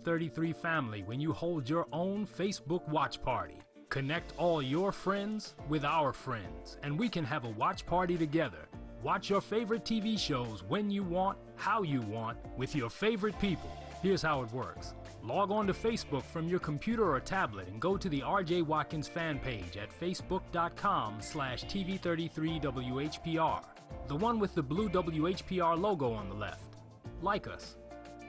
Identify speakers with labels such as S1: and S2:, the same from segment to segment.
S1: TV33 family when you hold your own Facebook watch party. Connect all your friends with our friends, and we can have a watch party together. Watch your favorite TV shows when you want, how you want, with your favorite people. Here's how it works. Log on to Facebook from your computer or tablet and go to the RJ Watkins fan page at facebook.com/TV33WHPR, the one with the blue WHPR logo on the left. Like us.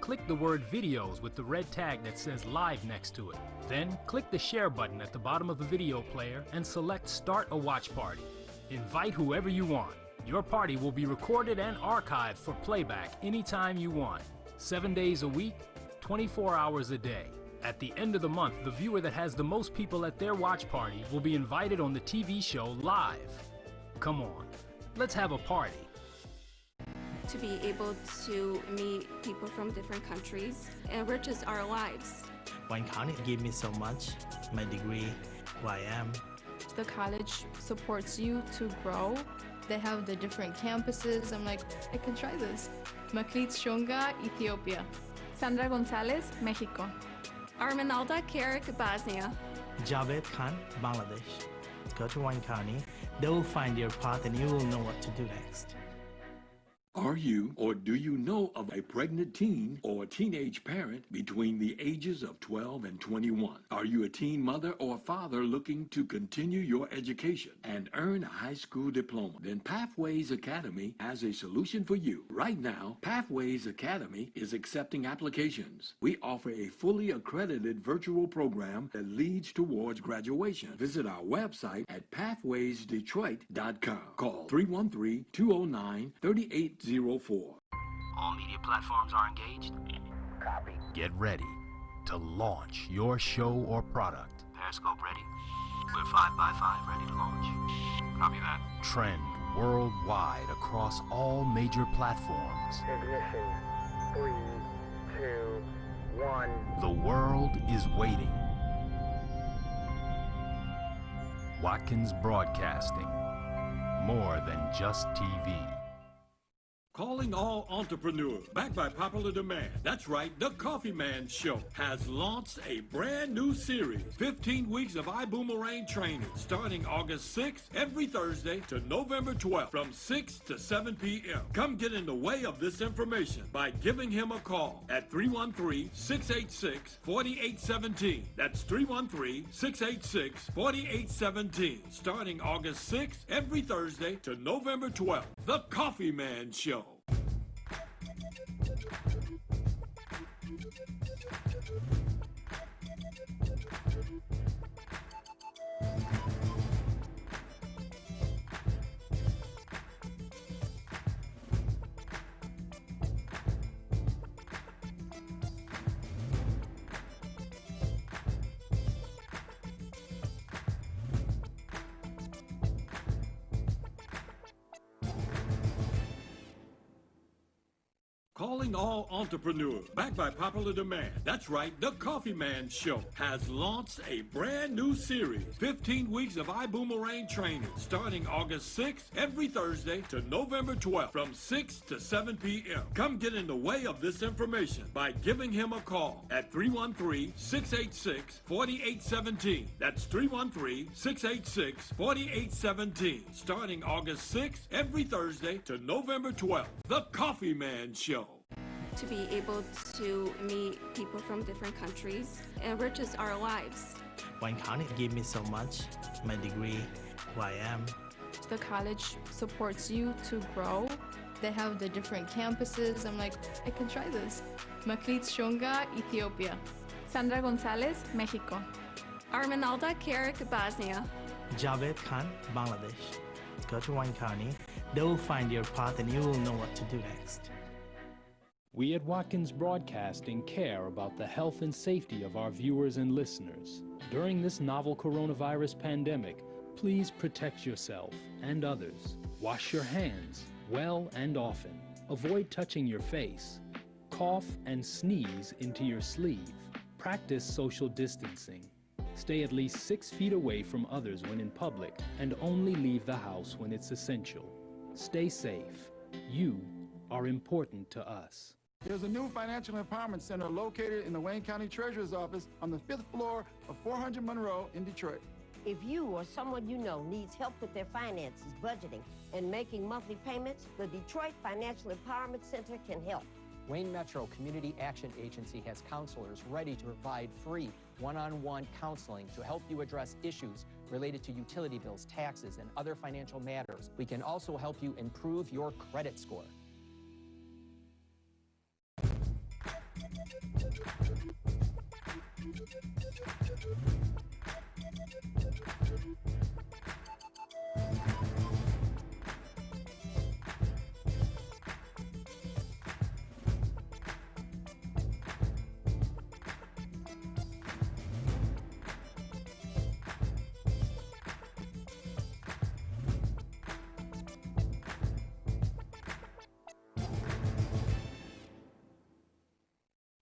S1: Click the word videos with the red tag that says live next to it. Then click the share button at the bottom of the video player and select start a watch party. Invite whoever you want. Your party will be recorded and archived for playback anytime you want. 7 days a week, 24 hours a day. At the end of the month, the viewer that has the most people at their watch party will be invited on the TV show live. Come on, let's have a party.
S2: To be able to meet people from different countries enriches our lives.
S3: Wayne County gave me so much, my degree, who I am.
S4: The college supports you to grow. They have the different campuses. I'm like, I can try this. Maklit Shunga, Ethiopia.
S5: Sandra Gonzalez, Mexico.
S2: Arminalda Carrick, Bosnia.
S3: Javed Khan, Bangladesh. Go to Wayne County. They will find your path and you will know what to do next.
S6: Are you or do you know of a pregnant teen or teenage parent between the ages of 12 and 21? Are you a teen mother or father looking to continue your education and earn a high school diploma? Then Pathways Academy has a solution for you. Right now, Pathways Academy is accepting applications. We offer a fully accredited virtual program that leads towards graduation. Visit our website at pathwaysdetroit.com. Call 313-209-3804.
S7: All media platforms are engaged. Copy.
S1: Get ready to launch your show or product.
S7: Periscope ready. We're 5x5 ready to launch. Copy that.
S1: Trend worldwide across all major platforms.
S8: Ignition. 3, 2, 1.
S1: The world is waiting. Watkins Broadcasting. More than just TV.
S6: Calling all entrepreneurs, backed by popular demand. That's right, The Coffee Man Show has launched a brand new series, 15 weeks of Ibuumerang training, starting August 6th, every Thursday to November 12th, from 6 to 7 p.m. Come get in the way of this information by giving him a call at 313-686-4817. That's 313-686-4817, starting August 6th, every Thursday to November 12th. The Coffee Man Show. Calling all entrepreneurs, backed by popular demand. That's right, The Coffee Man Show has launched a brand new series, 15 weeks of Ibuumerang training, starting August 6th, every Thursday to November 12th, from 6 to 7 p.m. Come get in the way of this information by giving him a call at 313-686-4817. That's 313-686-4817, starting August 6th, every Thursday to November 12th. The Coffee Man Show.
S2: To be able to meet people from different countries enriches our lives.
S3: Wayne County gave me so much, my degree, who I am.
S4: The college supports you to grow. They have the different campuses. I'm like, I can try this. Maklit Shunga, Ethiopia.
S5: Sandra Gonzalez, Mexico.
S2: Arminalda Carrick, Bosnia.
S3: Javed Khan, Bangladesh. Go to Wayne County. They will find your path and you will know what to do next.
S1: We at Watkins Broadcasting care about the health and safety of our viewers and listeners. During this novel coronavirus pandemic, please protect yourself and others. Wash your hands well and often. Avoid touching your face. Cough and sneeze into your sleeve. Practice social distancing. Stay at least 6 feet away from others when in public and only leave the house when it's essential. Stay safe. You are important to us.
S9: There's a new financial empowerment center located in the Wayne County Treasurer's Office on the 5th floor of 400 Monroe in Detroit.
S10: If you or someone you know needs help with their finances, budgeting, and making monthly payments, the Detroit Financial Empowerment Center can help.
S11: Wayne Metro Community Action Agency has counselors ready to provide free one-on-one counseling to help you address issues related to utility bills, taxes, and other financial matters. We can also help you improve your credit score.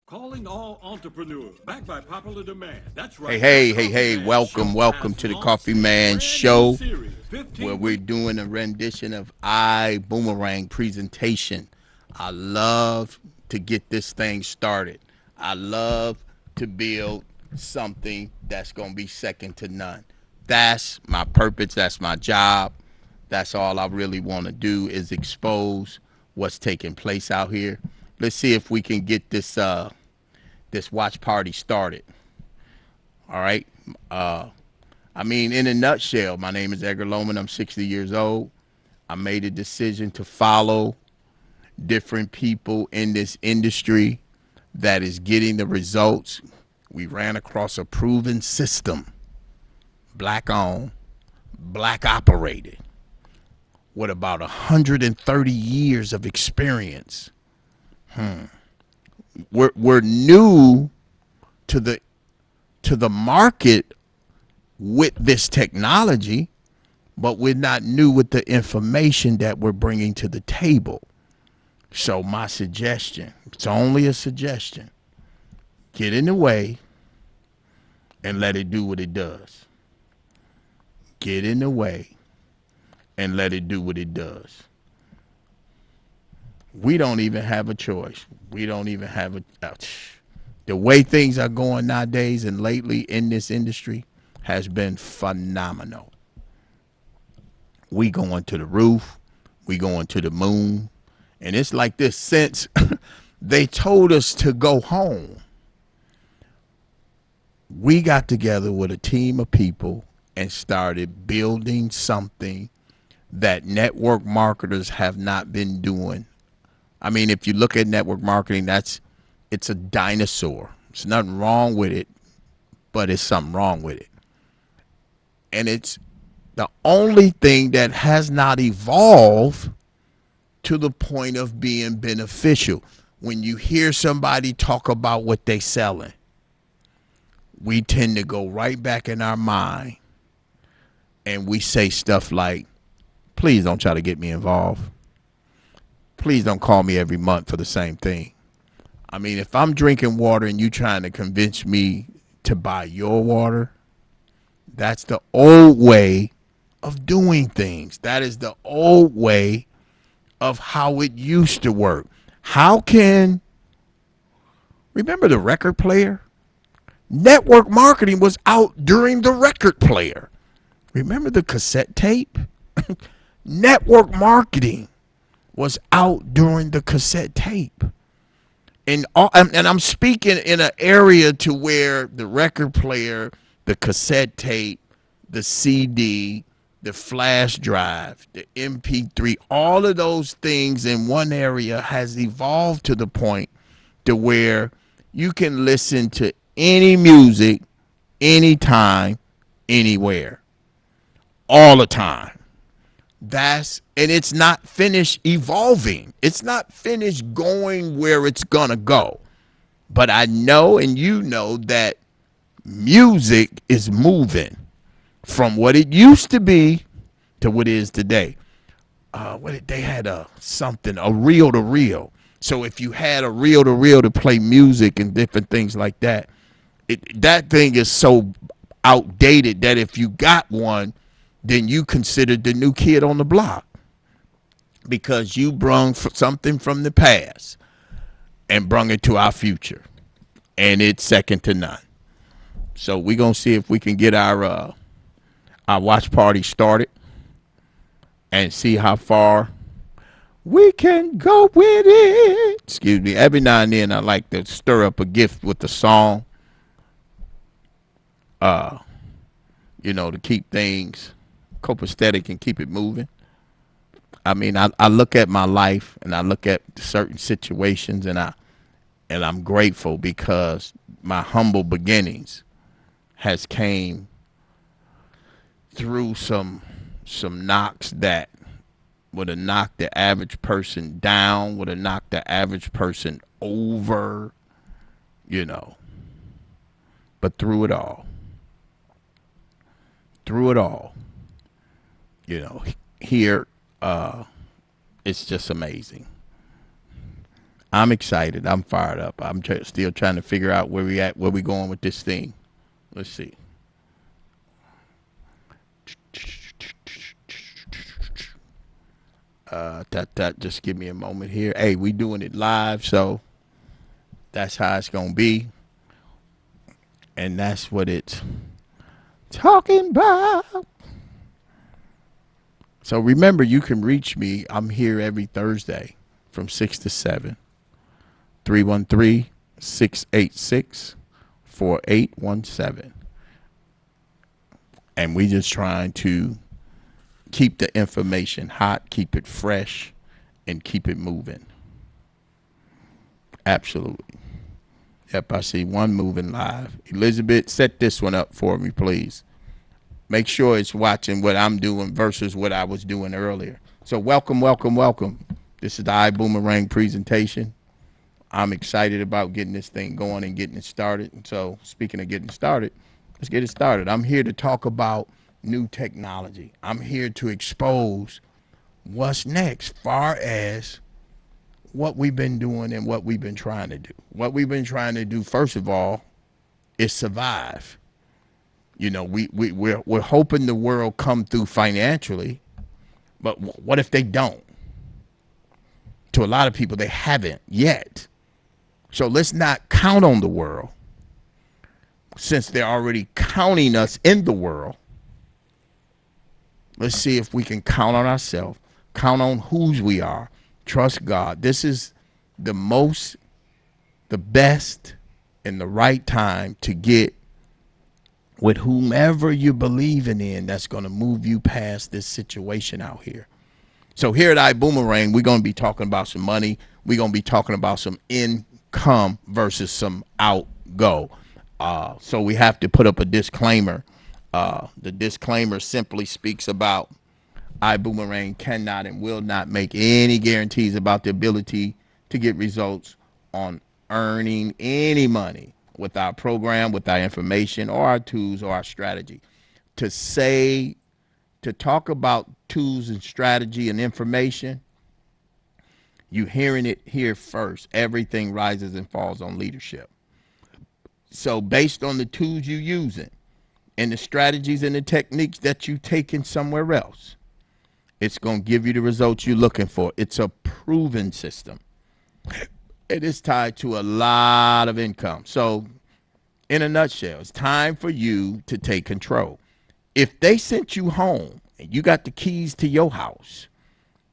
S6: Calling all entrepreneurs, backed by popular demand. That's right.
S12: Hey, welcome to the Coffee Man Show, where we're doing a rendition of Ibuumerang presentation. I love to get this thing started. I love to build something that's going to be second to none. That's my purpose. That's my job. That's all I really want to do is expose what's taking place out here. Let's see if we can get this this watch party started. All right. In a nutshell, my name is Edgar Lohman. I'm 60 years old. I made a decision to follow different people in this industry that is getting the results. We ran across a proven system, black owned, black operated, with about 130 years of experience. We're new to the market with this technology, but we're not new with the information that we're bringing to the table. So my suggestion, it's only a suggestion, get in the way and let it do what it does. Get in the way and let it do what it does. We don't even have a choice. We don't even have a the way things are going nowadays and lately in this industry has been phenomenal. We going to the roof, we going to the moon, and it's like this since they told us to go home. We got together with a team of people and started building something that network marketers have not been doing. I mean, if you look at network marketing, it's a dinosaur. There's nothing wrong with it, but it's something wrong with it. And it's the only thing that has not evolved to the point of being beneficial. When you hear somebody talk about what they're selling, we tend to go right back in our mind and we say stuff like, please don't try to get me involved. Please don't call me every month for the same thing. I mean, if I'm drinking water and you trying to convince me to buy your water, that's the old way of doing things. That is the old way of how it used to work. Remember the record player? Network marketing was out during the record player. Remember the cassette tape? Network marketing was out during the cassette tape. And I'm speaking in an area to where the record player, the cassette tape, the CD, the flash drive, the MP3, all of those things in one area has evolved to the point to where you can listen to any music, anytime, anywhere, all the time. And it's not finished evolving. It's not finished going where it's gonna go. But I know, and you know, that music is moving from what it used to be to what it is today. They had a reel to reel. So if you had a reel to reel to play music and different things like that, that thing is so outdated that if you got one, then you considered the new kid on the block because you brung something from the past. and brung it to our future. And it's second to none. So we're going to see if we can get our watch party started and see how far we can go with it. Excuse me. Every now and then I like to stir up a gift with the song, to keep things copacetic and keep it moving. I mean, I look at my life and I look at certain situations and I'm grateful because my humble beginnings has came through some knocks that would have knocked the average person down, would have knocked the average person over, But through it all, here, it's just amazing. I'm excited. I'm fired up. I'm still trying to figure out where we going with this thing. Let's see. Just give me a moment here. Hey, we doing it live, so that's how it's gonna be, and that's what it's talking about. So remember, you can reach me. I'm here every Thursday from 6 to 7. 313-686-4817. And we just trying to keep the information hot, keep it fresh, and keep it moving. Absolutely. Yep, I see one moving live. Elizabeth, set this one up for me, please. Make sure it's watching what I'm doing versus what I was doing earlier. So welcome. This is the Ibuumerang presentation. I'm excited about getting this thing going and getting it started. So speaking of getting started, let's get it started. I'm here to talk about new technology. I'm here to expose what's next far as what we've been doing and what we've been trying to do. What we've been trying to do, first of all, is survive. We're hoping the world come through financially, but what if they don't? To a lot of people, they haven't yet. So let's not count on the world, since they're already counting us in the world. Let's see if we can count on ourselves, count on whose we are, trust God. This is the best, and the right time to get with whomever you're believing in that's going to move you past this situation out here. So here at Ibuumerang, we're going to be talking about some money. We're going to be talking about some income versus some outgo. So we have to put up a disclaimer. The disclaimer simply speaks about Ibuumerang cannot and will not make any guarantees about the ability to get results on earning any money with our program, with our information, or our tools, or our strategy. To talk about tools and strategy and information, you hearing it here first. Everything rises and falls on leadership. So based on the tools you're using and the strategies and the techniques that you're taking somewhere else, it's going to give you the results you're looking for. It's a proven system. It is tied to a lot of income. So in a nutshell, it's time for you to take control. If they sent you home and you got the keys to your house,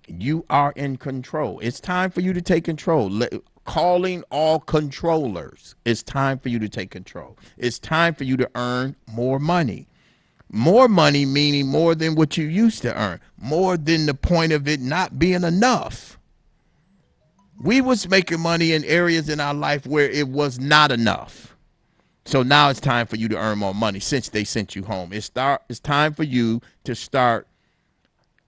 S12: you are in control. It's time for you to take control. Calling all controllers. It's time for you to take control. It's time for you to earn more money. More money meaning more than what you used to earn. More than the point of it not being enough. We was making money in areas in our life where it was not enough. So now it's time for you to earn more money since they sent you home. It's time for you to start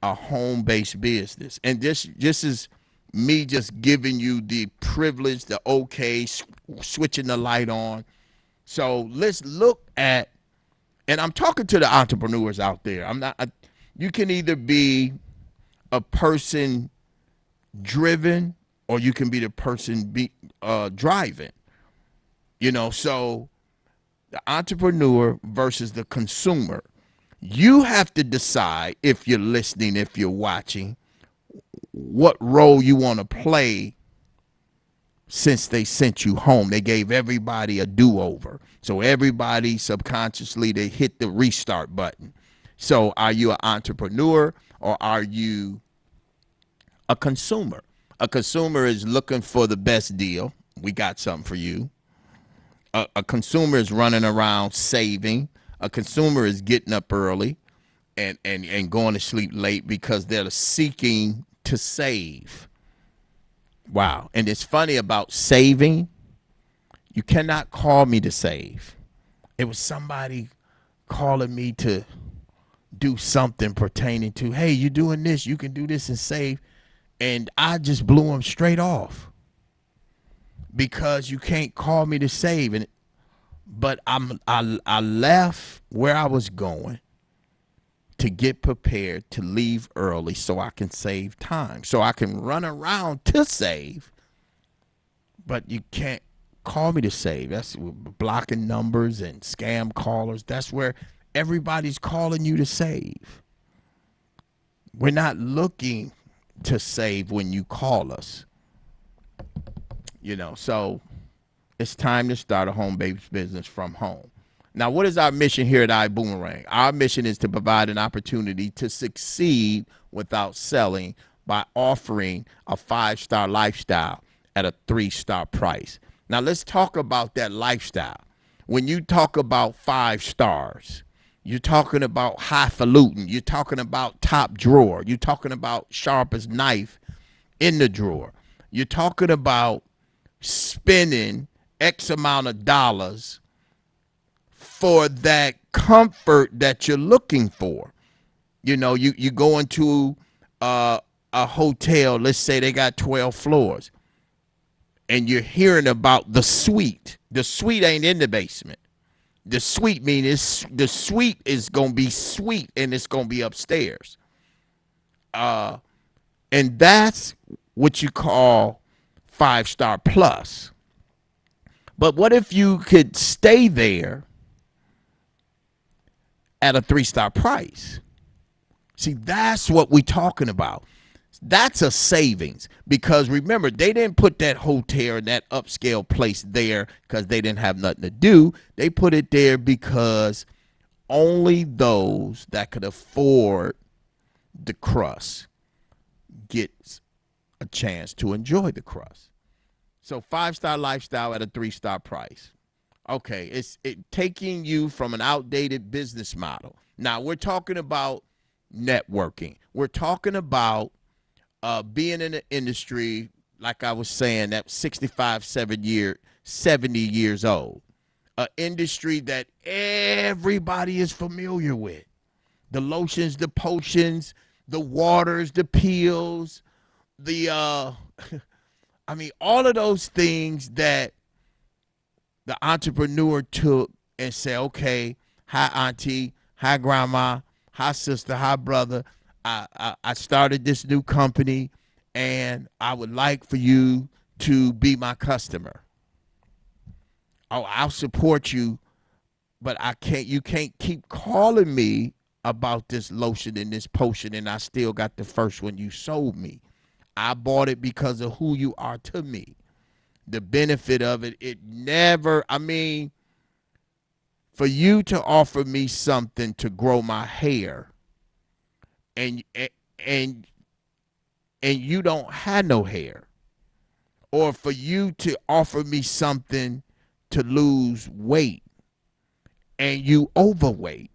S12: a home-based business. And this is me just giving you the privilege, the okay, switching the light on. So let's look at, and I'm talking to the entrepreneurs out there. You can either be a person driven or you can be the person driving. So the entrepreneur versus the consumer. You have to decide, if you're listening, if you're watching, what role you want to play since they sent you home. They gave everybody a do-over. So everybody subconsciously, they hit the restart button. So are you an entrepreneur or are you a consumer? A consumer is looking for the best deal. We got something for you. A consumer is running around saving. A consumer is getting up early and going to sleep late because they're seeking to save. Wow. And it's funny about saving. You cannot call me to save. It was somebody calling me to do something pertaining to, hey, you're doing this, you can do this and save. And I just blew them straight off because you can't call me to save. But I left where I was going to get prepared to leave early so I can save time, so I can run around to save. But you can't call me to save. That's blocking numbers and scam callers. That's where everybody's calling you to save. We're not looking to save when you call us. So it's time to start a home-based business from home. Now, what is our mission here at Ibuumerang? Our mission is to provide an opportunity to succeed without selling by offering a 5-star lifestyle at a 3-star price. Now, let's talk about that lifestyle. When you talk about 5 stars, you're talking about highfalutin. You're talking about top drawer. You're talking about sharpest knife in the drawer. You're talking about spending X amount of dollars for that comfort that you're looking for. You go into a hotel, let's say they got 12 floors, and you're hearing about the suite. The suite ain't in the basement. The suite means the suite is going to be sweet and it's going to be upstairs. And that's what you call 5-star plus. But what if you could stay there at a 3-star price? See, that's what we're talking about. That's a savings, because remember, they didn't put that hotel, that upscale place there because they didn't have nothing to do. They put it there because only those that could afford the crust get a chance to enjoy the crust. So 5-star lifestyle at a 3-star price. Okay, it's taking you from an outdated business model. Now, we're talking about networking. We're talking about being in the industry, like I was saying, that 65, 70 years old. An industry that everybody is familiar with. The lotions, the potions, the waters, the pills, all of those things that the entrepreneur took and said, okay, hi, auntie, hi, grandma, hi, sister, hi, brother. I started this new company, and I would like for you to be my customer. Oh, I'll support you, but you can't keep calling me about this lotion and this potion, and I still got the first one you sold me. I bought it because of who you are to me. The benefit of it, for you to offer me something to grow my hair, and you don't have no hair, or for you to offer me something to lose weight and you overweight,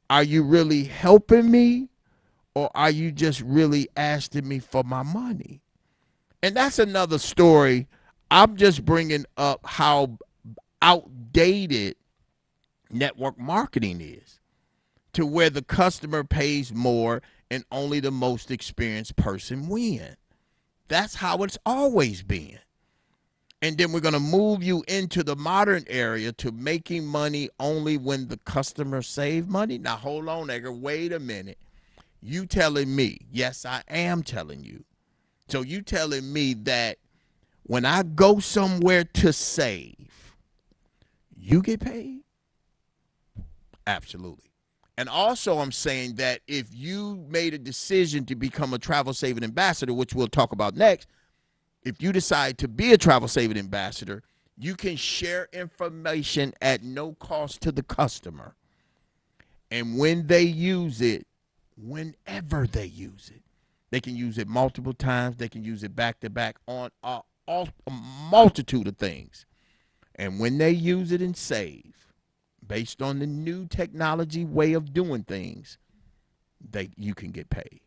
S12: are you really helping me, or are you just really asking me for my money? And that's another story. I'm just bringing up how outdated network marketing is, to where the customer pays more and only the most experienced person win. That's how it's always been. And then we're going to move you into the modern area to making money only when the customer save money. Now, hold on, Edgar. Wait a minute. You telling me? Yes, I am telling you. So you telling me that when I go somewhere to save, you get paid? Absolutely. And also, I'm saying that if you made a decision to become a travel saving ambassador, which we'll talk about next, If you decide to be a travel saving ambassador, you can share information at no cost to the customer. And when they use it, whenever they use it, they can use it multiple times. They can use it back to back on a multitude of things. And when they use it and save, based on the new technology way of doing things, you can get paid.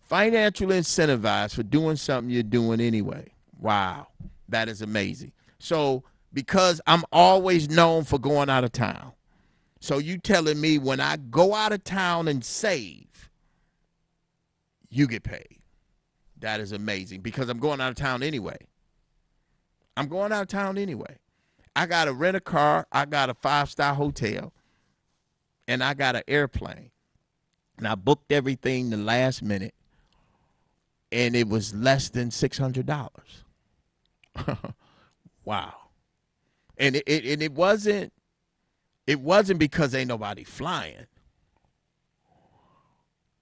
S12: Financial incentivized for doing something you're doing anyway. Wow, that is amazing. So because I'm always known for going out of town, so you telling me when I go out of town and save, you get paid. That is amazing because I'm going out of town anyway. I'm going out of town anyway. I got to rent a car. I got a 5-star hotel. And I got an airplane. And I booked everything the last minute. And it was less than $600. Wow. And it wasn't because ain't nobody flying.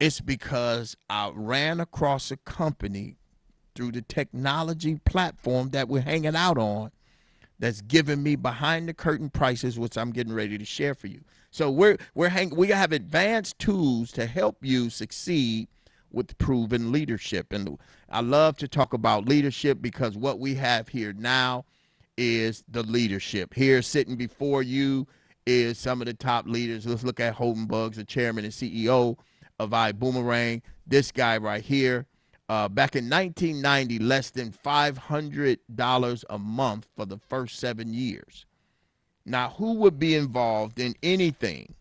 S12: It's because I ran across a company through the technology platform that we're hanging out on that's giving me behind the curtain prices, which I'm getting ready to share for you. So we have advanced tools to help you succeed with proven leadership. And I love to talk about leadership because what we have here now is the leadership. Here sitting before you is some of the top leaders. Let's look at Holden Buggs, the chairman and CEO of Ibuumerang. This guy right here. Back in 1990, less than $500 a month for the first 7 years. Now, who would be involved in anything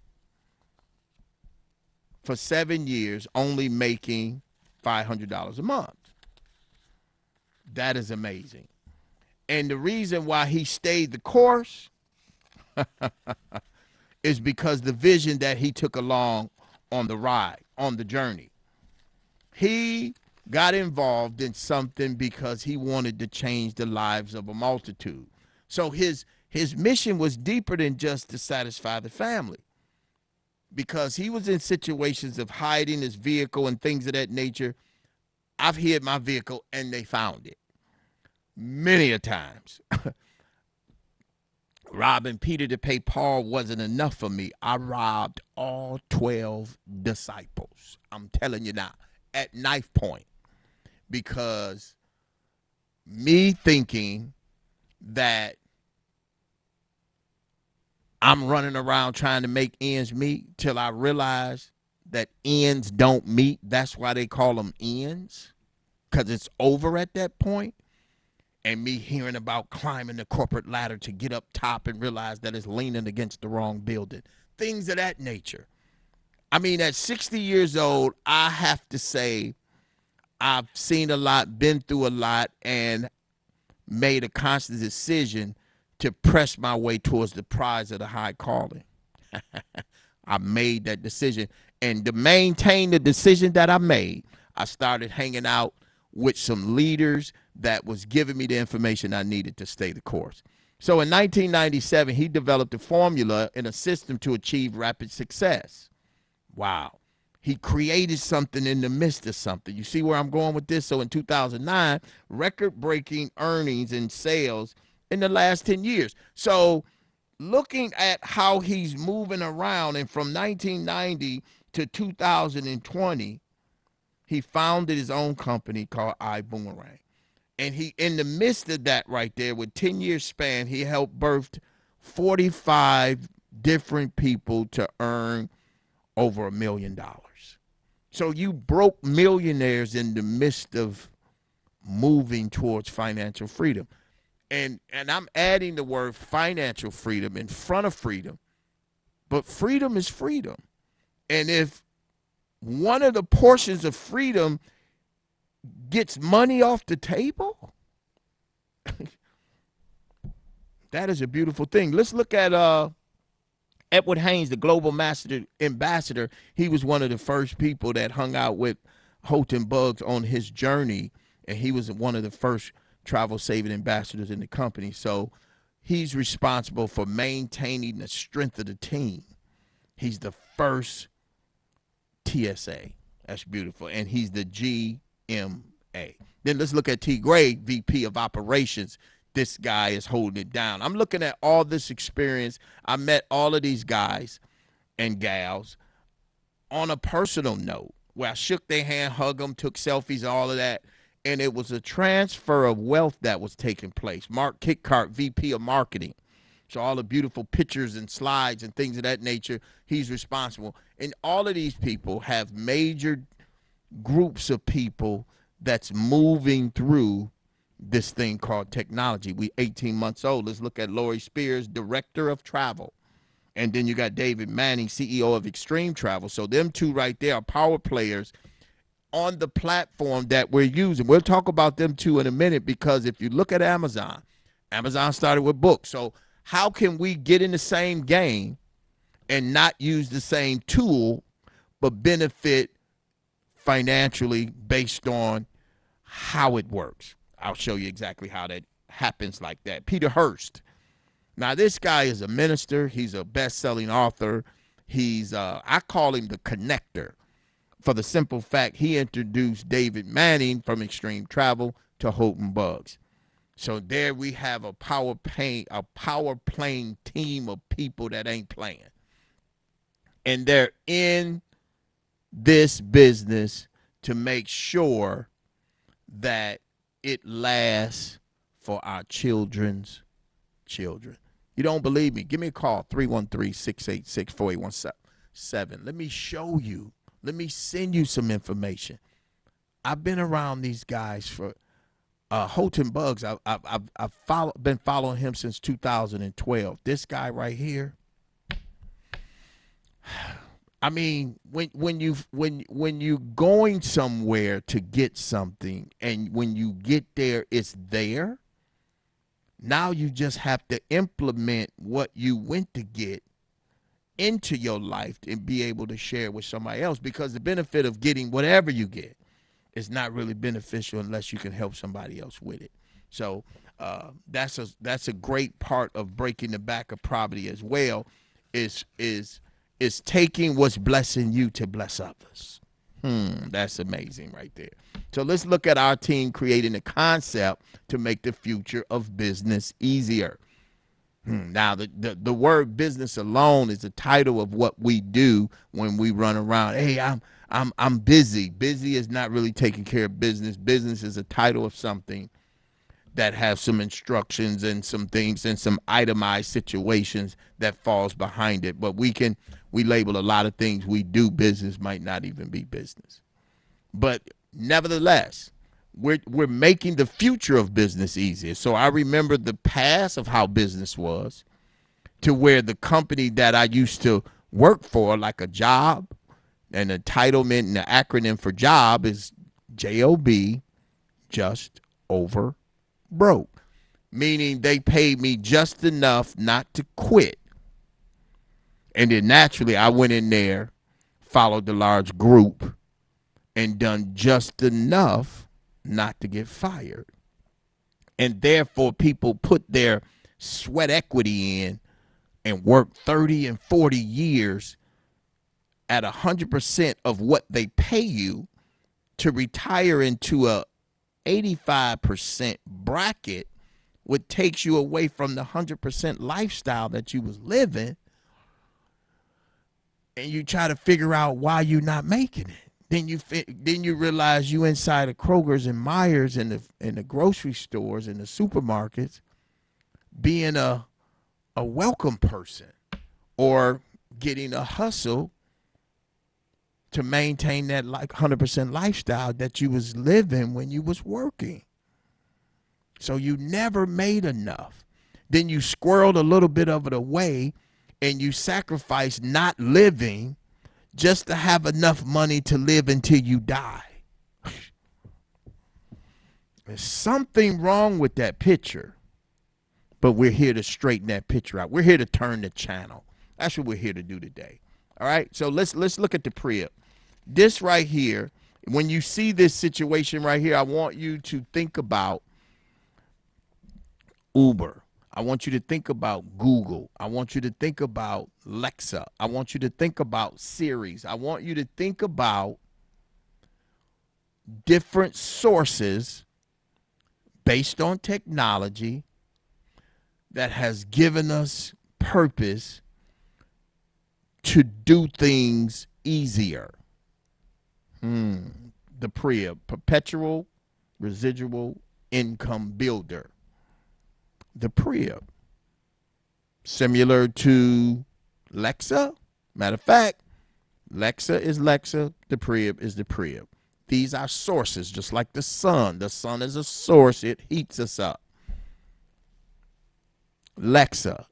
S12: for 7 years only making $500 a month? That is amazing. And the reason why he stayed the course is because the vision that he took along on the ride, on the journey. He got involved in something because he wanted to change the lives of a multitude. So his mission was deeper than just to satisfy the family, because he was in situations of hiding his vehicle and things of that nature. I've hid my vehicle and they found it many a times. Robbing Peter to pay Paul wasn't enough for me. I robbed all 12 disciples. I'm telling you now, at knife point. Because me thinking that I'm running around trying to make ends meet till I realize that ends don't meet. That's why they call them ends, because it's over at that point. And me hearing about climbing the corporate ladder to get up top and realize that it's leaning against the wrong building. Things of that nature. I mean, at 60 years old, I have to say, I've seen a lot, been through a lot, and made a conscious decision to press my way towards the prize of the high calling. I made that decision. And to maintain the decision that I made, I started hanging out with some leaders that was giving me the information I needed to stay the course. So in 1997, he developed a formula and a system to achieve rapid success. Wow. He created something in the midst of something. You see where I'm going with this? So in 2009, record-breaking earnings and sales in the last 10 years. So looking at how he's moving around, and from 1990 to 2020, he founded his own company called Ibuumerang. And he, in the midst of that right there, with 10-year span, he helped birth 45 different people to earn over $1 million. So you broke millionaires in the midst of moving towards financial freedom. And I'm adding the word financial freedom in front of freedom. But freedom is freedom. And if one of the portions of freedom gets money off the table, that is a beautiful thing. Let's look at Edward Haynes, the global ambassador. He was one of the first people that hung out with Holden Buggs on his journey, and he was one of the first travel saving ambassadors in the company. So he's responsible for maintaining the strength of the team. He's the first TSA. That's beautiful. And he's the GM Hey, then let's look at T. Gray, VP of Operations. This guy is holding it down. I'm looking at all this experience. I met all of these guys and gals on a personal note where I shook their hand, hugged them, took selfies, all of that. And it was a transfer of wealth that was taking place. Mark Kickcart, VP of Marketing. So all the beautiful pictures and slides and things of that nature, he's responsible. And all of these people have major groups of people that's moving through this thing called technology. We 18 months old. Let's look at Lori Spears, Director of Travel. And then you got David Manning, CEO of Extreme Travel. So them two right there are power players on the platform that we're using. We'll talk about them two in a minute, because if you look at Amazon, Amazon started with books. So how can we get in the same game and not use the same tool but benefit financially based on how it works? I'll show you exactly how that happens like that. Peter Hurst. Now, this guy is a minister. He's a best-selling author. He's, I call him the connector, for the simple fact he introduced David Manning from Extreme Travel to Houghton Bugs. So there we have a power playing team of people that ain't playing. And they're in this business to make sure that it lasts for our children's children. You don't believe me? Give me a call, 313-686-4817. Let me show you. Let me send you some information. I've been around these guys for Houghton Bugs. I've been following him since 2012. This guy right here. I mean, when you going somewhere to get something, and when you get there, it's there. Now you just have to implement what you went to get into your life and be able to share it with somebody else, because the benefit of getting whatever you get is not really beneficial unless you can help somebody else with it. So that's a great part of breaking the back of poverty as well, is taking what's blessing you to bless others. That's amazing right there. So let's look at our team creating a concept to make the future of business easier. Now, the word business alone is the title of what we do when we run around. Hey, I'm busy. Busy is not really taking care of business. Business is a title of something that have some instructions and some things and some itemized situations that falls behind it. But we label a lot of things we do. Business might not even be business. But nevertheless, we're making the future of business easier. So I remember the past of how business was, to where the company that I used to work for, like a job, and the entitlement and the acronym for job is JOB, just over broke, meaning they paid me just enough not to quit. And then naturally I went in there, followed the large group, and done just enough not to get fired. And therefore people put their sweat equity in and work 30 and 40 years at 100% of what they pay you to retire into a 85% bracket, what takes you away from the 100% lifestyle that you was living, and you try to figure out why you're not making it. Then you realize you inside of Kroger's and Myers and the grocery stores and the supermarkets, being a welcome person, or getting a hustle to maintain that like 100% lifestyle that you was living when you was working. So you never made enough. Then you squirreled a little bit of it away, and you sacrificed not living just to have enough money to live until you die. There's something wrong with that picture, but we're here to straighten that picture out. We're here to turn the channel. That's what we're here to do today. All right, so let's look at the pre-op. This right here, when you see this situation right here, I want you to think about Uber. I want you to think about Google. I want you to think about Alexa. I want you to think about Siri. I want you to think about different sources based on technology that has given us purpose to do things easier. The PRIB, Perpetual Residual Income Builder. The PRIB. Similar to Lexa. Matter of fact, Lexa is Lexa, the PRIB is the PRIB. These are sources, just like the sun. The sun is a source, it heats us up. Lexa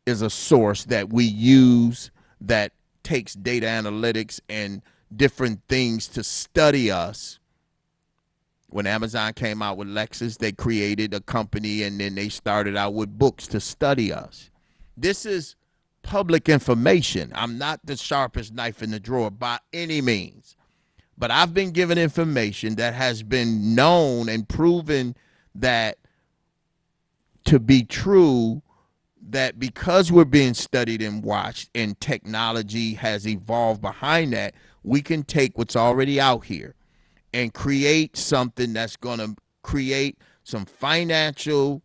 S12: is a source that we use that takes data analytics and different things to study us. When Amazon came out with Lexus, they created a company and then they started out with books to study us. This is public information. I'm not the sharpest knife in the drawer by any means, but I've been given information that has been known and proven that to be true, that because we're being studied and watched and technology has evolved behind that, we can take what's already out here and create something that's going to create some financial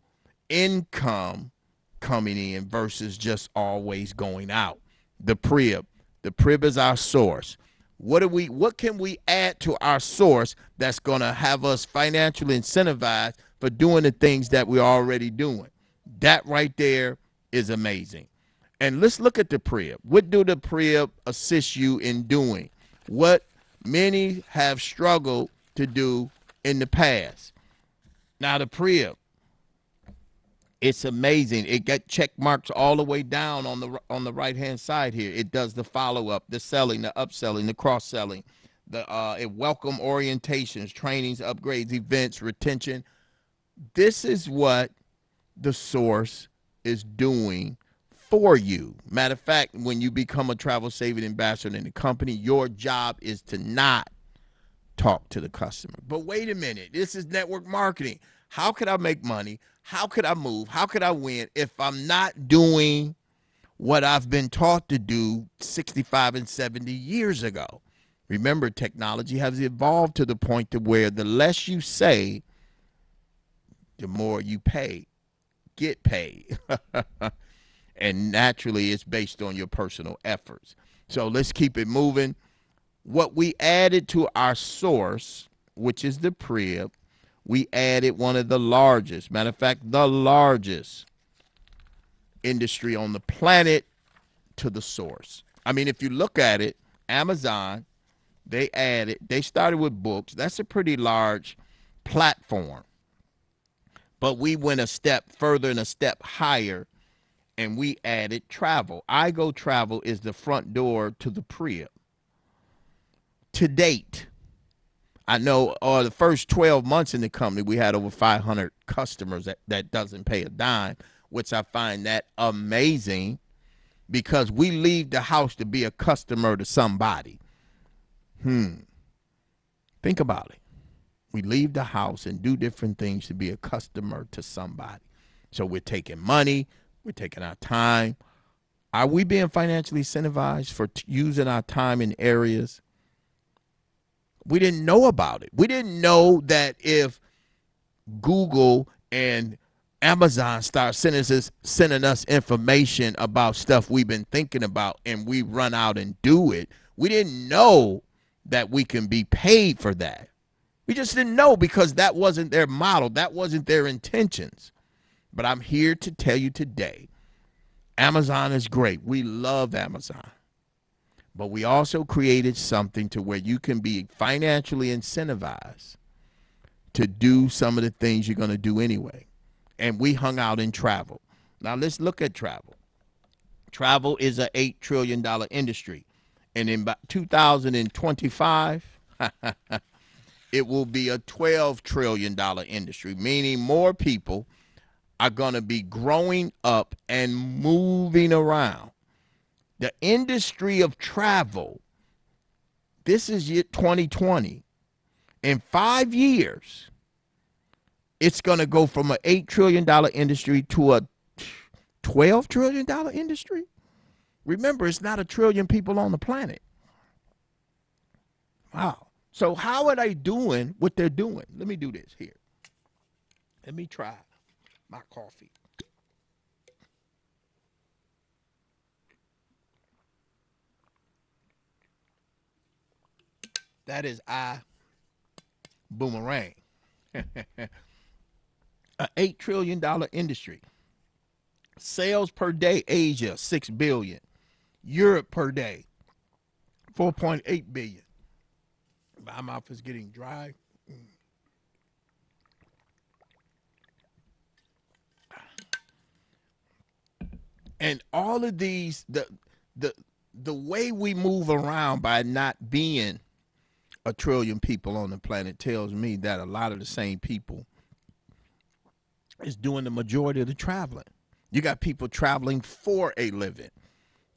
S12: income coming in versus just always going out. The PRIB. The PRIB is our source. What can we add to our source that's going to have us financially incentivized for doing the things that we're already doing? That right there is amazing. And let's look at the PRIB. What do the PRIB assist you in doing? What many have struggled to do in the past. Now the PRIB, it's amazing. It got check marks all the way down on the right hand side here. It does the follow up, the selling, the upselling, the cross selling, it welcome orientations, trainings, upgrades, events, retention. This is what the source is doing for you. Matter of fact, when you become a travel saving ambassador in the company, your job is to not talk to the customer. But wait a minute, this is network marketing. How could I make money? How could I move? How could I win if I'm not doing what I've been taught to do 65 and 70 years ago? Remember, technology has evolved to the point to where the less you say, the more you get paid. And naturally, it's based on your personal efforts. So let's keep it moving. What we added to our source, which is the PRIB, we added one of the largest, matter of fact, the largest industry on the planet to the source. I mean, if you look at it, Amazon, they started with books. That's a pretty large platform. But we went a step further and a step higher, and we added travel. iGo Travel is the front door to the PRIB. To date, I know the first 12 months in the company, we had over 500 customers that doesn't pay a dime, which I find that amazing because we leave the house to be a customer to somebody. Think about it. We leave the house and do different things to be a customer to somebody. So we're taking money, we're taking our time. Are we being financially incentivized for using our time in areas we didn't know about it? We didn't know that if Google and Amazon start sending us information about stuff we've been thinking about and we run out and do it, we didn't know that we can be paid for that. We just didn't know because that wasn't their model. That wasn't their intentions. But I'm here to tell you today, Amazon is great. We love Amazon. But we also created something to where you can be financially incentivized to do some of the things you're going to do anyway. And we hung out in travel. Now let's look at travel. Travel is an $8 trillion industry. And in 2025, it will be a $12 trillion industry, meaning more people are going to be growing up and moving around. The industry of travel, this is year 2020. In 5 years, it's going to go from an $8 trillion industry to a $12 trillion industry. Remember, it's not 1 trillion people on the planet. Wow. So how are they doing what they're doing? Let me do this here. Let me try my coffee. That is Ibuumerang. An $8 trillion industry. Sales per day, Asia, $6 billion. Europe per day, $4.8 billion. My mouth is getting dry. And all of these, the way we move around by not being a trillion people on the planet tells me that a lot of the same people is doing the majority of the traveling. You got people traveling for a living,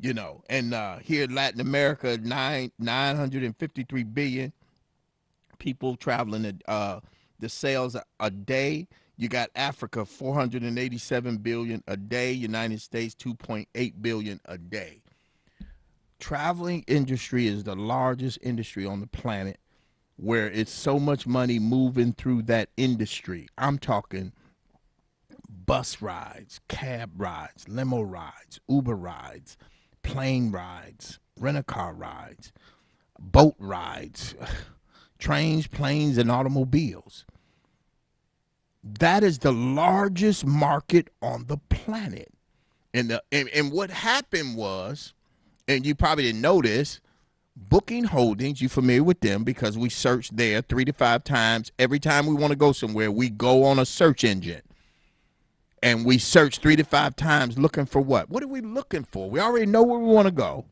S12: you know, and here in Latin America, 953 billion people traveling at the sales a day. You got Africa, 487 billion a day. United States, 2.8 billion a day. Traveling industry is the largest industry on the planet, where it's so much money moving through that industry. I'm talking bus rides, cab rides, limo rides, Uber rides, plane rides, rent-a-car rides, boat rides, trains, planes, and automobiles. That is the largest market on the planet. And what happened was, and you probably didn't know this, Booking Holdings, you familiar with them because we search there 3 to 5 times. Every time we want to go somewhere, we go on a search engine. And we search 3 to 5 times looking for what? What are we looking for? We already know where we want to go.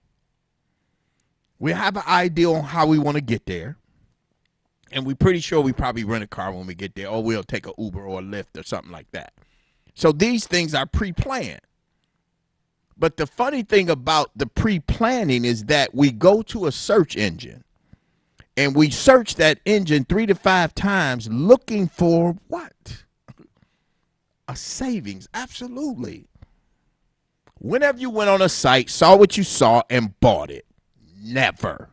S12: We have an idea on how we want to get there. And we're pretty sure we probably rent a car when we get there, or we'll take an Uber or a Lyft or something like that. So these things are pre-planned. But the funny thing about the pre-planning is that we go to a search engine and we search that engine 3 to 5 times looking for what? A savings. Absolutely. Whenever you went on a site, saw what you saw, and bought it. Never.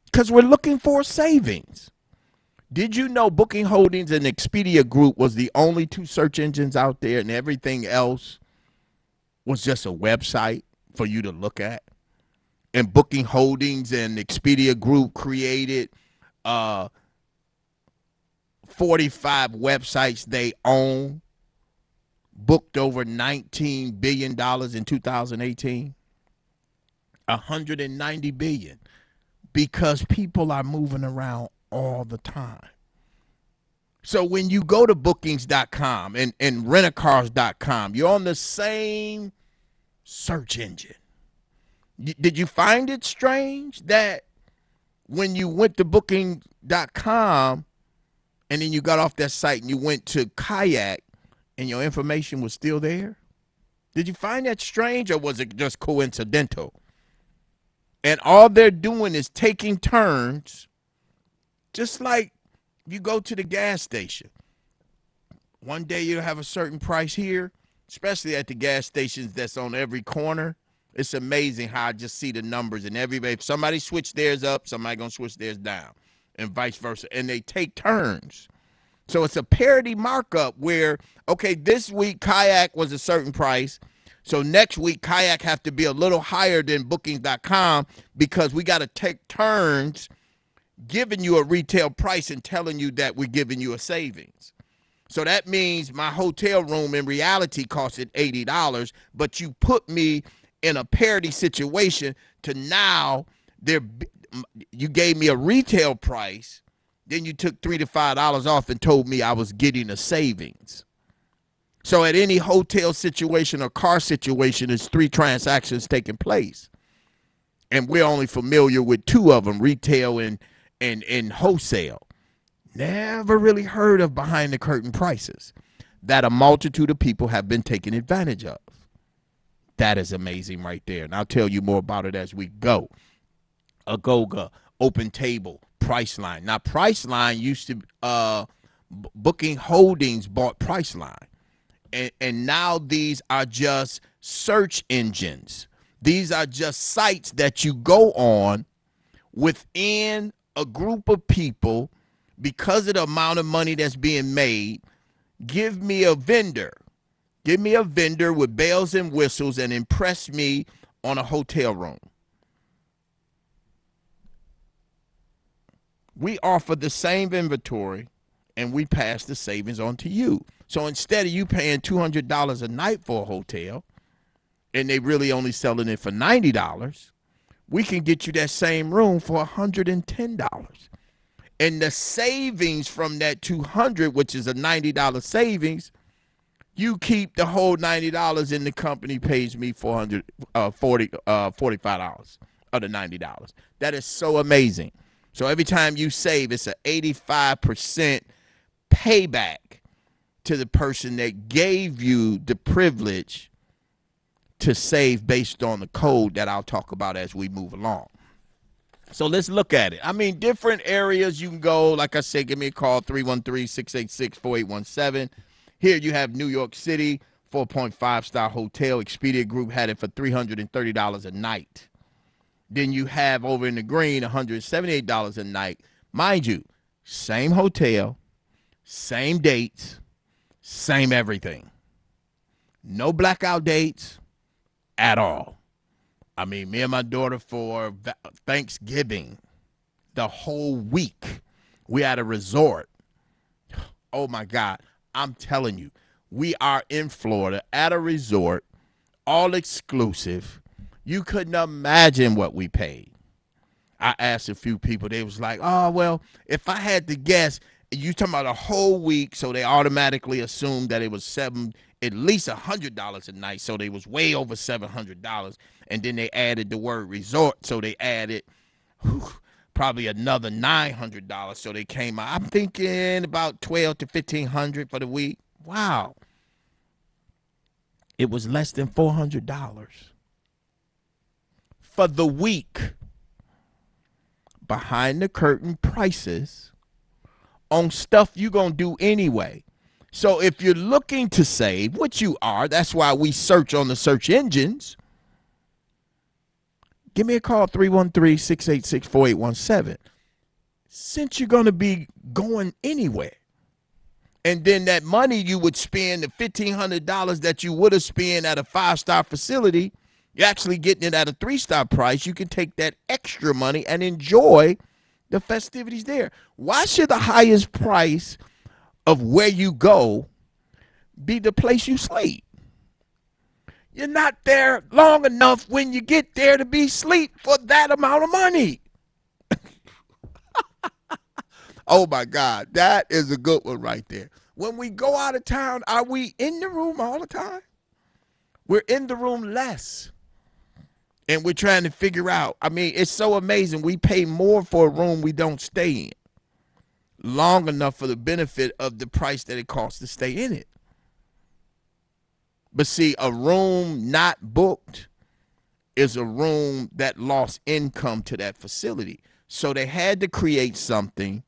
S12: Because we're looking for savings. Did you know Booking Holdings and Expedia Group was the only 2 search engines out there, and everything else was just a website for you to look at? And Booking Holdings and Expedia Group created 45 websites they own, booked over $19 billion in 2018, $190 billion, because people are moving around all the time. So when you go to bookings.com and rentacars.com, you're on the same search engine. Did you find it strange that when you went to booking.com and then you got off that site and you went to Kayak and your information was still there? Did you find that strange, or was it just coincidental? And all they're doing is taking turns, just like you go to the gas station. One day you'll have a certain price here, especially at the gas stations that's on every corner. It's amazing how I just see the numbers, and everybody, if somebody switch theirs up, somebody gonna switch theirs down, and vice versa. And they take turns. So it's a parity markup where, okay, this week Kayak was a certain price. So next week Kayak have to be a little higher than bookings.com because we got to take turns giving you a retail price and telling you that we're giving you a savings. So that means my hotel room in reality costed $80, but you put me in a parity situation to now you gave me a retail price, then you took $3 to $5 off and told me I was getting a savings. So at any hotel situation or car situation, there's 3 transactions taking place. And we're only familiar with 2 of them, retail and wholesale. Never really heard of behind the curtain prices that a multitude of people have been taking advantage of. That is amazing right there. And I'll tell you more about it as we go. Agoga, Open Table, Priceline. Now, Priceline used to, Booking Holdings bought Priceline. And now these are just search engines. These are just sites that you go on within a group of people, because of the amount of money that's being made, give me a vendor. Give me a vendor with bells and whistles and impress me on a hotel room. We offer the same inventory and we pass the savings on to you. So instead of you paying $200 a night for a hotel and they really only selling it for $90, we can get you that same room for $110. And the savings from that $200, which is a $90 savings, you keep the whole $90 and the company pays me $45 of the $90. That is so amazing. So every time you save, it's an 85% payback to the person that gave you the privilege to save based on the code that I'll talk about as we move along. So let's look at it. I mean, different areas you can go. Like I said, give me a call, 313-686-4817. Here you have New York City, 4.5-star hotel. Expedia Group had it for $330 a night. Then you have over in the green, $178 a night. Mind you, same hotel, same dates, same everything. No blackout dates at all. I mean, me and my daughter for Thanksgiving, the whole week, we at a resort. Oh, my God. I'm telling you, we are in Florida at a resort, all exclusive. You couldn't imagine what we paid. I asked a few people. They was like, oh, well, if I had to guess, you talking about a whole week, so they automatically assumed that it was at least $100 a night, so they was way over $700. And then they added the word resort, so they added probably another $900, so they came out. I'm thinking about $1,200 to $1,500 for the week. Wow. It was less than $400 for the week. Behind the curtain prices on stuff you're going to do anyway. So if you're looking to save, which you are, that's why we search on the search engines, give me a call, 313-686-4817. Since you're going to be going anywhere, and then that money you would spend, the $1,500 that you would have spent at a 5-star facility, you're actually getting it at a 3-star price. You can take that extra money and enjoy the festivities there. Why should the highest price of where you go be the place you sleep? You're not there long enough when you get there to be asleep for that amount of money. Oh, my God. That is a good one right there. When we go out of town, are we in the room all the time? We're in the room less. And we're trying to figure out. I mean, it's so amazing. We pay more for a room we don't stay in long enough for the benefit of the price that it costs to stay in it. But see, a room not booked is a room that lost income to that facility. So they had to create something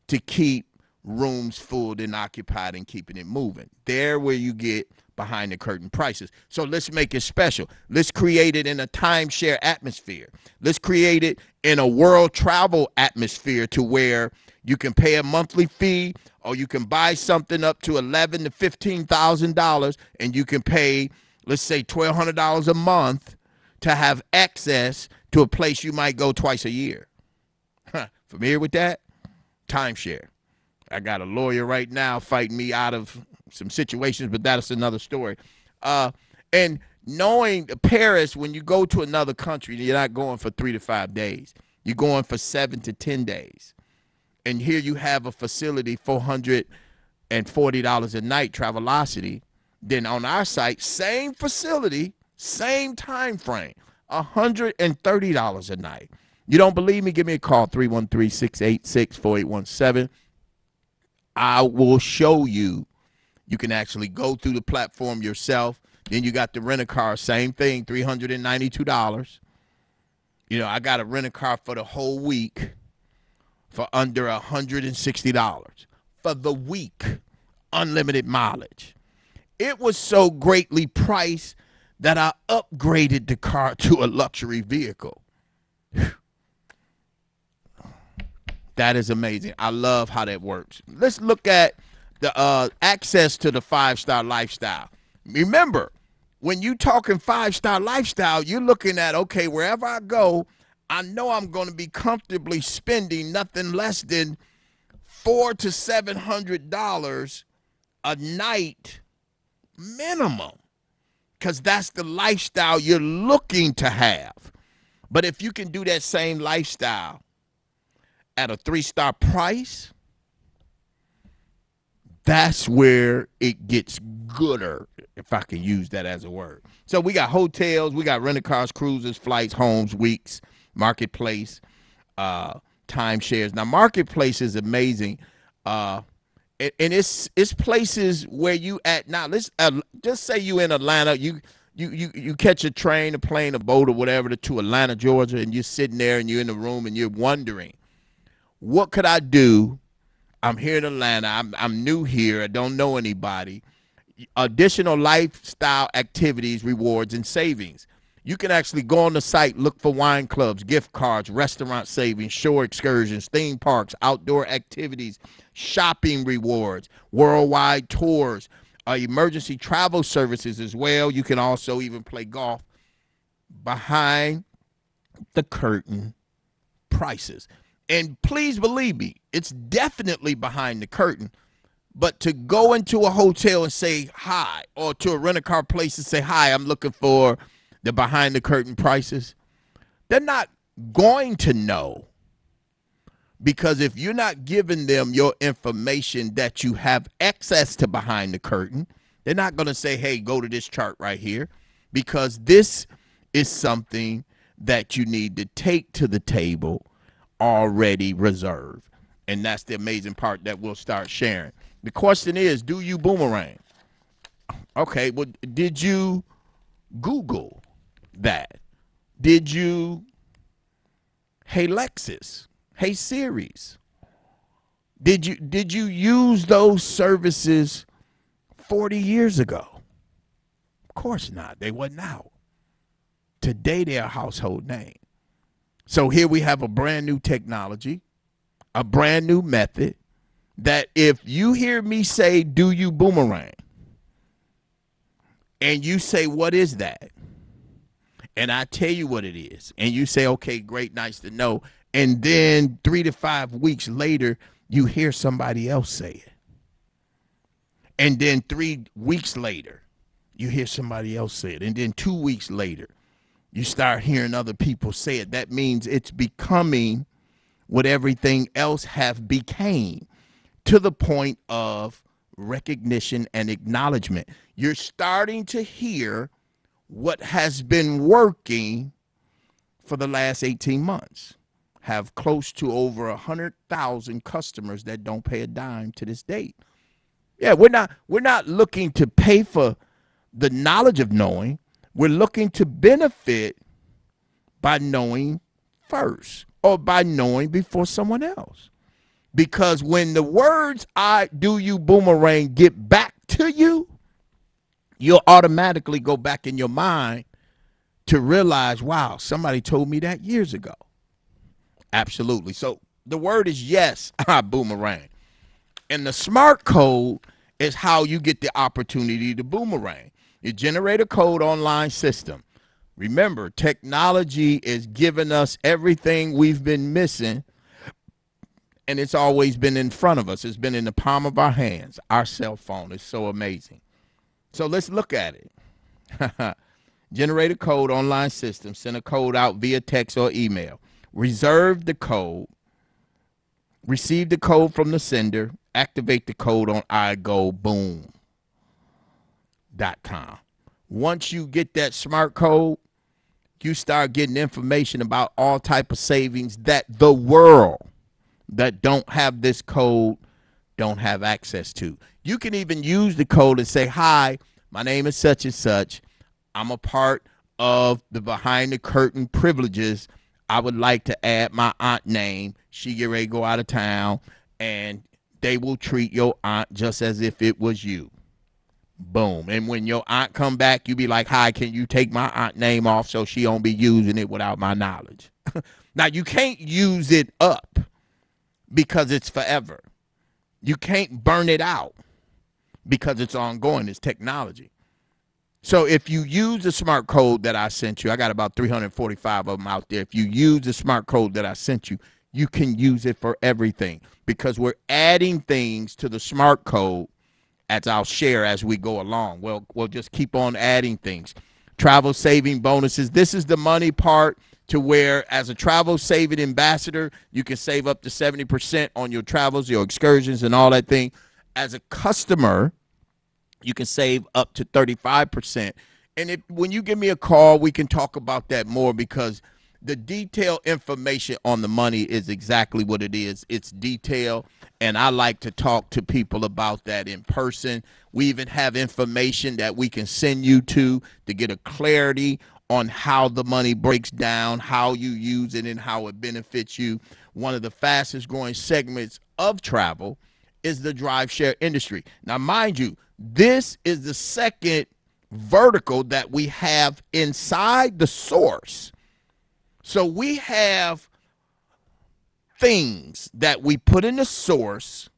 S12: to keep rooms full and occupied and keeping it moving. There where you get behind the curtain prices. So let's make it special. Let's create it in a timeshare atmosphere. Let's create it in a world travel atmosphere to where you can pay a monthly fee, or you can buy something up to $11,000 to $15,000, and you can pay, let's say, $1,200 a month to have access to a place you might go twice a year. Familiar with that? Timeshare. I got a lawyer right now fighting me out of some situations, but that's another story. And knowing Paris, when you go to another country, you're not going for 3 to 5 days. You're going for 7 to 10 days. And here you have a facility, $440 a night, Travelocity. Then on our site, same facility, same time frame, $130 a night. You don't believe me? Give me a call, 313-686-4817. I will show you. You can actually go through the platform yourself. Then you got the rent-a-car, same thing, $392. You know, I got a rent-a-car for the whole week for under $160 for the week, unlimited mileage. It was so greatly priced that I upgraded the car to a luxury vehicle. That is amazing. I love how that works. Let's look at the access to the 5-star lifestyle. Remember, when you talking 5-star lifestyle, you're looking at, okay, wherever I go, I know I'm going to be comfortably spending nothing less than $400 to $700 a night minimum, because that's the lifestyle you're looking to have. But if you can do that same lifestyle at a 3-star price, that's where it gets gooder, if I can use that as a word. So we got hotels, we got rental cars, cruises, flights, homes, weeks, marketplace, timeshares. Now, marketplace is amazing. And it's places where you at now. Let's just say you in Atlanta, you catch a train, a plane, a boat, or whatever to Atlanta, Georgia, and you're sitting there and you're in the room and you're wondering, what could I do? I'm here in Atlanta. I'm new here. I don't know anybody. Additional lifestyle activities, rewards, and savings. You can actually go on the site, look for wine clubs, gift cards, restaurant savings, shore excursions, theme parks, outdoor activities, shopping rewards, worldwide tours, emergency travel services as well. You can also even play golf. Behind the curtain prices. And please believe me, it's definitely behind the curtain. But to go into a hotel and say hi, or to a rent-a-car place and say, hi, I'm looking for the behind the curtain prices, they're not going to know. Because if you're not giving them your information that you have access to behind the curtain, they're not going to say, hey, go to this chart right here. Because this is something that you need to take to the table already reserved. And that's the amazing part that we'll start sharing. The question is, do you boomerang? Okay, well, did you Google that? Did you, hey Lexus, hey Siri's? Did you use those services 40 years ago? Of course not. They wasn't out. Today they're a household name. So here we have a brand new technology, a brand new method that if you hear me say, do you boomerang? And you say, what is that? And I tell you what it is. And you say, okay, great, nice to know. And then 3 to 5 weeks later, you hear somebody else say it. And then 3 weeks later, you hear somebody else say it. And then 2 weeks later, you start hearing other people say it. That means it's becoming what everything else have became, to the point of recognition and acknowledgement. You're starting to hear what has been working for the last 18 months. Have close to over 100,000 customers that don't pay a dime to this date. Yeah, we're not looking to pay for the knowledge of knowing. We're looking to benefit by knowing first, or by knowing before someone else. Because when the words I do you boomerang get back to you, you'll automatically go back in your mind to realize, wow, somebody told me that years ago. Absolutely. So the word is yes, I boomerang. And the smart code is how you get the opportunity to boomerang. You generate a code online system. Remember, technology is giving us everything we've been missing, and it's always been in front of us. It's been in the palm of our hands. Our cell phone is so amazing. So let's look at it. Generate a code online system. Send a code out via text or email. Reserve the code. Receive the code from the sender. Activate the code on iGoBoom.com. Once you get that smart code, you start getting information about all type of savings that the world that don't have this code don't have access to. You can even use the code and say, hi, my name is such and such. I'm a part of the behind the curtain privileges. I would like to add my aunt name. She get ready to go out of town, and they will treat your aunt just as if it was you. Boom. And when your aunt come back, you be like, hi, can you take my aunt name off so she don't be using it without my knowledge? Now, you can't use it up, because it's forever. You can't burn it out because it's ongoing. It's technology. So if you use the smart code that I sent you, I got about 345 of them out there. If you use the smart code that I sent you, you can use it for everything because we're adding things to the smart code as I'll share as we go along. We'll just keep on adding things. Travel saving bonuses. This is the money part to where as a travel saving ambassador, you can save up to 70% on your travels, your excursions, and all that thing. As a customer, you can save up to 35%. And when you give me a call, we can talk about that more because the detailed information on the money is exactly what it is. It's detailed, and I like to talk to people about that in person. We even have information that we can send you to get a clarity on how the money breaks down, how you use it, and how it benefits you. One of the fastest growing segments of travel is the drive share industry. Now, mind you, this is the second vertical that we have inside the source. So we have things that we put in the source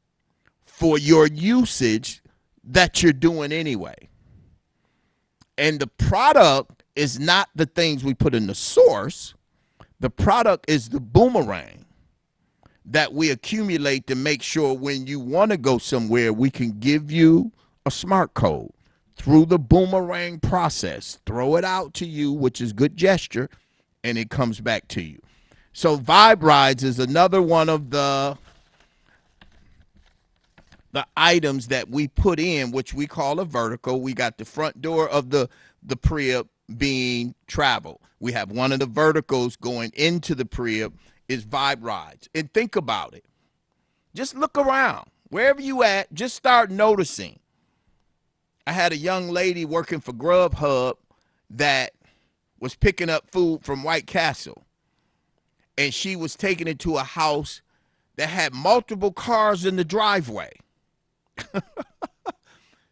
S12: for your usage that you're doing anyway. And the product is not the things we put in the source. The product is the boomerang that we accumulate to make sure when you want to go somewhere, we can give you a smart code through the boomerang process. Throw it out to you, which is good gesture, and it comes back to you. So Vibe Rides is another one of the items that we put in, which we call a vertical. We got the front door of the Prius being travel. We have one of the verticals going into the Prius is Vibe Rides. And think about it. Just look around. Wherever you at, just start noticing. I had a young lady working for Grubhub that was picking up food from White Castle. And she was taking it to a house that had multiple cars in the driveway.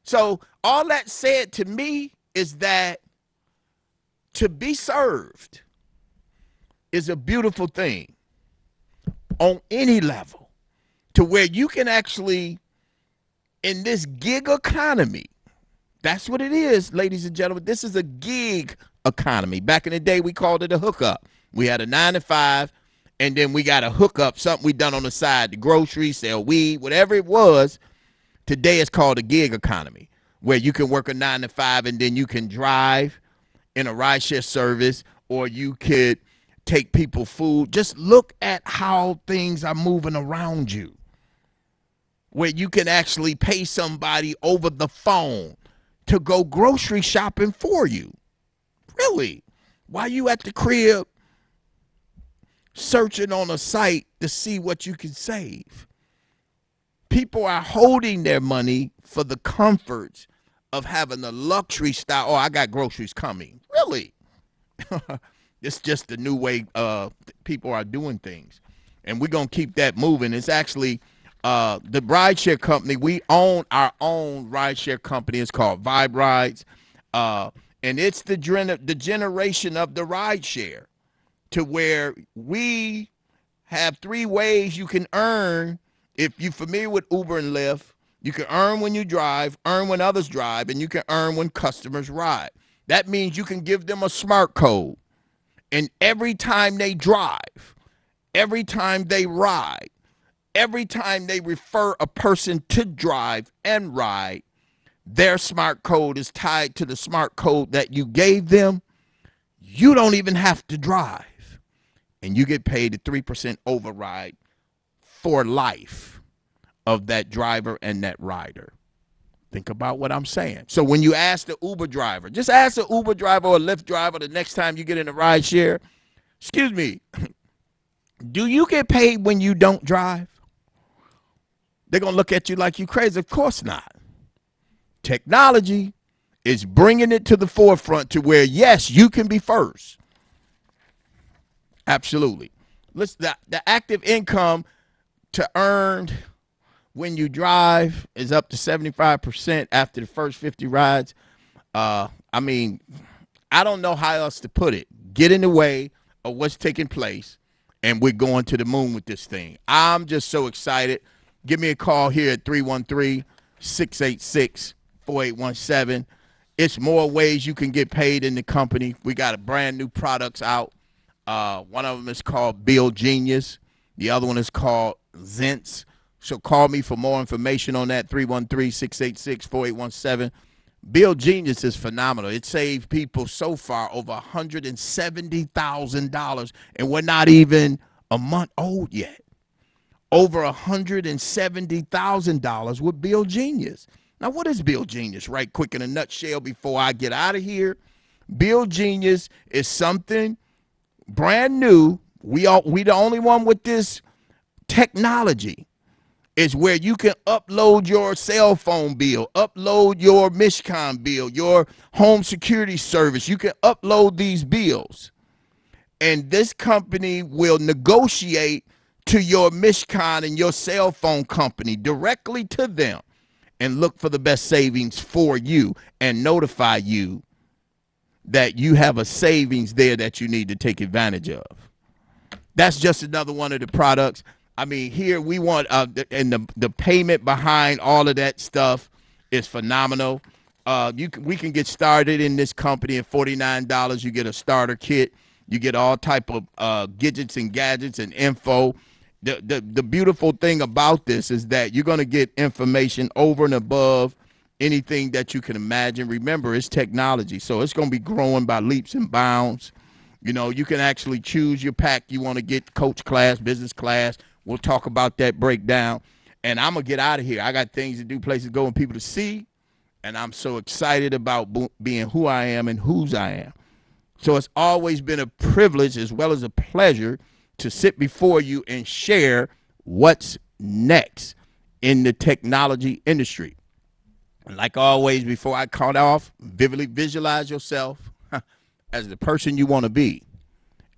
S12: So all that said to me is that to be served is a beautiful thing on any level, to where you can actually, in this gig economy, that's what it is, ladies and gentlemen. This is a gig economy. Back in the day, we called it a hookup. We had a 9 to 5, and then we got a hookup, something we done on the side, the groceries, sell weed, whatever it was. Today it's called a gig economy, where you can work a 9 to 5 and then you can drive in a rideshare service, or you could take people food. Just look at how things are moving around you, where you can actually pay somebody over the phone to go grocery shopping for you. Really? While you at the crib searching on a site to see what you can save. People are holding their money for the comforts of having a luxury style. Oh, I got groceries coming. Really? It's just the new way people are doing things. And we're going to keep that moving. It's actually the rideshare company. We own our own rideshare company. It's called Vibe Rides. And it's the generation of the rideshare, to where we have 3 ways you can earn. If you're familiar with Uber and Lyft, you can earn when you drive, earn when others drive, and you can earn when customers ride. That means you can give them a smart code. And every time they drive, every time they ride, every time they refer a person to drive and ride, their smart code is tied to the smart code that you gave them. You don't even have to drive. And you get paid a 3% override for life of that driver and that rider. Think about what I'm saying. So when you ask the Uber driver, just ask the Uber driver or Lyft driver the next time you get in a ride share, excuse me, do you get paid when you don't drive? They're going to look at you like you crazy. Of course not. Technology is bringing it to the forefront to where, yes, you can be first. Absolutely. Listen, the active income to earn when you drive is up to 75% after the first 50 rides. I mean, I don't know how else to put it. Get in the way of what's taking place and we're going to the moon with this thing. I'm just so excited. Give me a call here at 313-686-4817. It's more ways you can get paid in the company. We got a brand new products out. One of them is called Bill Genius. The other one is called Zents. So call me for more information on that, 313-686-4817. Bill Genius is phenomenal. It saved people so far over $170,000, and we're not even a month old yet. Over $170,000 with Bill Genius. Now, what is Bill Genius? Right quick in a nutshell before I get out of here. Bill Genius is something brand new. We the only one with this technology. Is where you can upload your cell phone bill, upload your Mishcon bill, your home security service. You can upload these bills. And this company will negotiate to your Mishcon and your cell phone company directly to them and look for the best savings for you and notify you that you have a savings there that you need to take advantage of. That's just another one of the products. I mean, here we want, and the payment behind all of that stuff is phenomenal. We can get started in this company at $49. You get a starter kit. You get all type of gadgets and info. The beautiful thing about this is that you're going to get information over and above anything that you can imagine. Remember, it's technology, so it's going to be growing by leaps and bounds. You know, you can actually choose your pack you want to get, coach class, business class. We'll talk about that breakdown. And I'm going to get out of here. I got things to do, places to go, and people to see. And I'm so excited about being who I am and whose I am. So it's always been a privilege as well as a pleasure to sit before you and share what's next in the technology industry. And like always, before I cut off, vividly visualize yourself as the person you want to be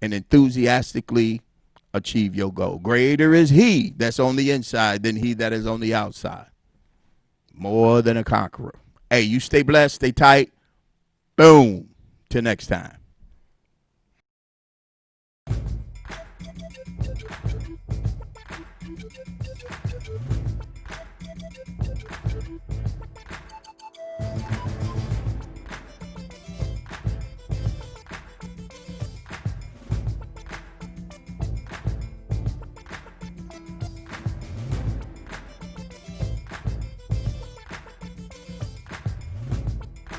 S12: and enthusiastically achieve your goal. Greater is he that's on the inside than he that is on the outside. More than a conqueror. Hey, you stay blessed, stay tight. Boom. Till next time.